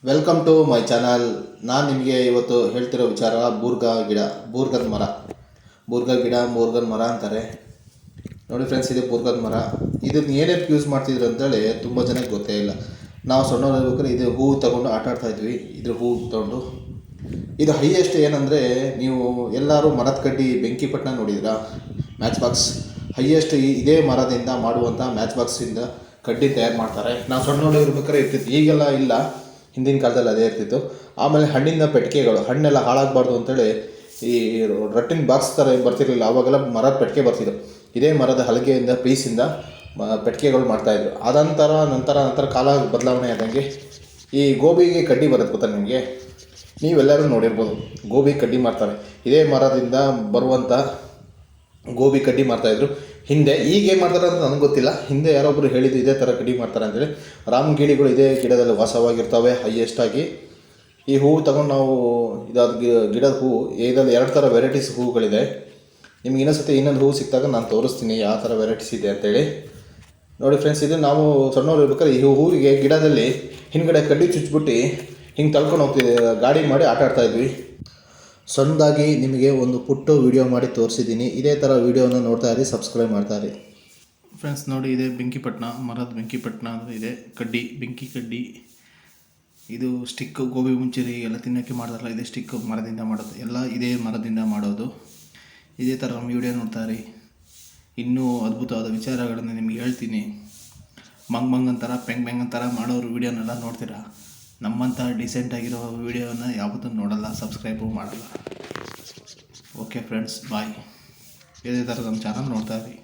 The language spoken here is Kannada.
Welcome to my channel. ನಾನು ನಿಮಗೆ ಇವತ್ತು ಹೇಳ್ತಿರೋ ವಿಚಾರ ಬೂರ್ಗದ ಮರ. ಬೂರ್ಗದ ಮರ ಅಂತಾರೆ ನೋಡಿ ಫ್ರೆಂಡ್ಸ್. ಇದು ಬೂರ್ಗದ ಮರ. ಇದನ್ನು ಏನೇನು ಯೂಸ್ ಮಾಡ್ತಿದ್ರು ಅಂತೇಳಿ ತುಂಬ ಜನಕ್ಕೆ ಗೊತ್ತೇ ಇಲ್ಲ. ನಾವು ಸಣ್ಣವ್ರು ಇದು ಹೂವು ತೊಗೊಂಡು ಆಟ ಆಡ್ತಾಯಿದ್ವಿ. ಇದ್ರ ಹೂವು ತೊಗೊಂಡು ಇದು ಹೈಯೆಸ್ಟ್ ಏನಂದರೆ, ನೀವು ಎಲ್ಲರೂ ಮರದ ಕಡ್ಡಿ ಬೆಂಕಿಪಟ್ಟಣ ನೋಡಿದಿರಾ? ಮ್ಯಾಚ್ ಬಾಕ್ಸ್ ಹೈಯೆಸ್ಟ್ ಇದೇ ಮರದಿಂದ ಮಾಡುವಂಥ ಮ್ಯಾಚ್ ಬಾಕ್ಸಿಂದ ಕಡ್ಡಿ ತಯಾರು ಮಾಡ್ತಾರೆ. ನಾವು ಸಣ್ಣವ್ರು ಇರ್ತಿತ್ತು, ಈಗೆಲ್ಲ ಇಲ್ಲ. ಹಿಂದಿನ ಕಾಲದಲ್ಲಿ ಅದೇ ಇರ್ತಿತ್ತು. ಆಮೇಲೆ ಹಣ್ಣಿನ ಪೆಟ್ಟಿಗೆಗಳು, ಹಣ್ಣೆಲ್ಲ ಹಾಳಾಗಬಾರ್ದು ಅಂತೇಳಿ ಈ ರಟ್ಟಿನ ಬಾಕ್ಸ್ ಥರ ಬರ್ತಿರಲಿಲ್ಲ. ಆವಾಗೆಲ್ಲ ಮರದ ಪೆಟ್ಟಿಗೆ ಬರ್ತಿದ್ದು. ಇದೇ ಮರದ ಹಲಗೆಯಿಂದ ಪೀಸಿಂದ ಪೆಟ್ಟಿಗೆಗಳು ಮಾಡ್ತಾಯಿದ್ರು. ನಂತರ ಕಾಲ ಬದಲಾವಣೆ ಆದಂಗೆ ಈ ಗೋಬಿಗೆ ಕಡ್ಡಿ ಬರುತ್ತೆ ಗೊತ್ತಾ ನಿಮಗೆ? ನೀವೆಲ್ಲರೂ ನೋಡಿರ್ಬೋದು, ಗೋಬಿ ಕಡ್ಡಿ ಮಾಡ್ತಾರೆ. ಇದೇ ಮರದಿಂದ ಬರುವಂಥ ಗೋಬಿ ಕಡ್ಡಿ ಮಾಡ್ತಾಯಿದ್ರು ಹಿಂದೆ. ಈಗ ಏನು ಮಾಡ್ತಾರೆ ಅಂತ ನನಗೆ ಗೊತ್ತಿಲ್ಲ. ಹಿಂದೆ ಯಾರೊಬ್ಬರು ಹೇಳಿದ್ದು ಇದೇ ಥರ ಕಡ್ಡಿ ಮಾಡ್ತಾರೆ ಅಂತೇಳಿ. ರಾಮಗಿಳಿಗಳು ಇದೇ ಗಿಡದಲ್ಲಿ ವಾಸವಾಗಿರ್ತವೆ ಹೈಯೆಸ್ಟಾಗಿ. ಈ ಹೂವು ತಗೊಂಡು ನಾವು ಇದಾದ ಗಿಡದ ಹೂವು, ಇದರಲ್ಲಿ 2 ಥರ ವೆರೈಟೀಸ್ ಹೂವುಗಳಿದೆ. ನಿಮ್ಗೆ ಇನ್ನೊಂದು ಹೂವು ಸಿಕ್ಕಿದಾಗ ನಾನು ತೋರಿಸ್ತೀನಿ ಯಾವ ಥರ ವೆರೈಟೀಸ್ ಇದೆ ಅಂತೇಳಿ. ನೋಡಿ ಫ್ರೆಂಡ್ಸ್, ಇದು ನಾವು ಸಣ್ಣವ್ರು ಇರ್ಬೇಕಾದ್ರೆ ಈ ಹೂವಿಗೆ ಗಿಡದಲ್ಲಿ ಹಿಂದ್ಗಡೆ ಕಡ್ಡಿ ಚುಚ್ಚಿಬಿಟ್ಟು ಹಿಂಗೆ ತಳ್ಕೊಂಡು ಹೋಗ್ತಿದ್ವಿ, ಗಾಡಿ ಮಾಡಿ ಆಟ ಆಡ್ತಾಯಿದ್ವಿ. ಸಣ್ಣದಾಗಿ ನಿಮಗೆ ಒಂದು ಪುಟ್ಟ ವಿಡಿಯೋ ಮಾಡಿ ತೋರಿಸಿದ್ದೀನಿ. ಇದೇ ಥರ ವೀಡಿಯೋನ ನೋಡ್ತಾ ಇರಿ, ಸಬ್ಸ್ಕ್ರೈಬ್ ಮಾಡ್ತಾ ಇರಿ. ಫ್ರೆಂಡ್ಸ್ ನೋಡಿ, ಇದೆ ಬೆಂಕಿಪಟ್ಟಣ, ಮರದ ಬೆಂಕಿಪಟ್ಟಣ ಅಂದರೆ ಇದೆ ಕಡ್ಡಿ, ಬೆಂಕಿ ಕಡ್ಡಿ. ಇದು ಸ್ಟಿಕ್, ಗೋಬಿ ಮುಂಚೂರಿ ಎಲ್ಲ ತಿನ್ನೋಕ್ಕೆ ಮಾಡೋದಲ್ಲ, ಇದೆ ಸ್ಟಿಕ್ ಮರದಿಂದ ಮಾಡೋದು. ಎಲ್ಲ ಇದೇ ಮರದಿಂದ ಮಾಡೋದು. ಇದೇ ಥರ ನಮ್ಮ ವಿಡಿಯೋ ನೋಡ್ತಾ ಇರಿ. ಇನ್ನೂ ಅದ್ಭುತವಾದ ವಿಚಾರಗಳನ್ನು ನಿಮಗೆ ಹೇಳ್ತೀನಿ. ಮಂಗ್ ಅಂತಾರ, ಬೆಂಗ್ ಅಂತಾರ ಮಾಡೋರು ವೀಡಿಯೋನೆಲ್ಲ ನೋಡ್ತೀರಾ. ನಮ್ಮಂಥ ಡಿಸೆಂಟಾಗಿರೋ ವೀಡಿಯೋನ ಯಾವತ್ತೂ ನೋಡಲ್ಲ, ಸಬ್ಸ್ಕ್ರೈಬು ಮಾಡಲ್ಲ. ಓಕೆ ಫ್ರೆಂಡ್ಸ್, ಬಾಯ್. ಇದೇ ಥರ ನಮ್ಮ ಚಾನಲ್ ನೋಡ್ತಾ ಇರಿ.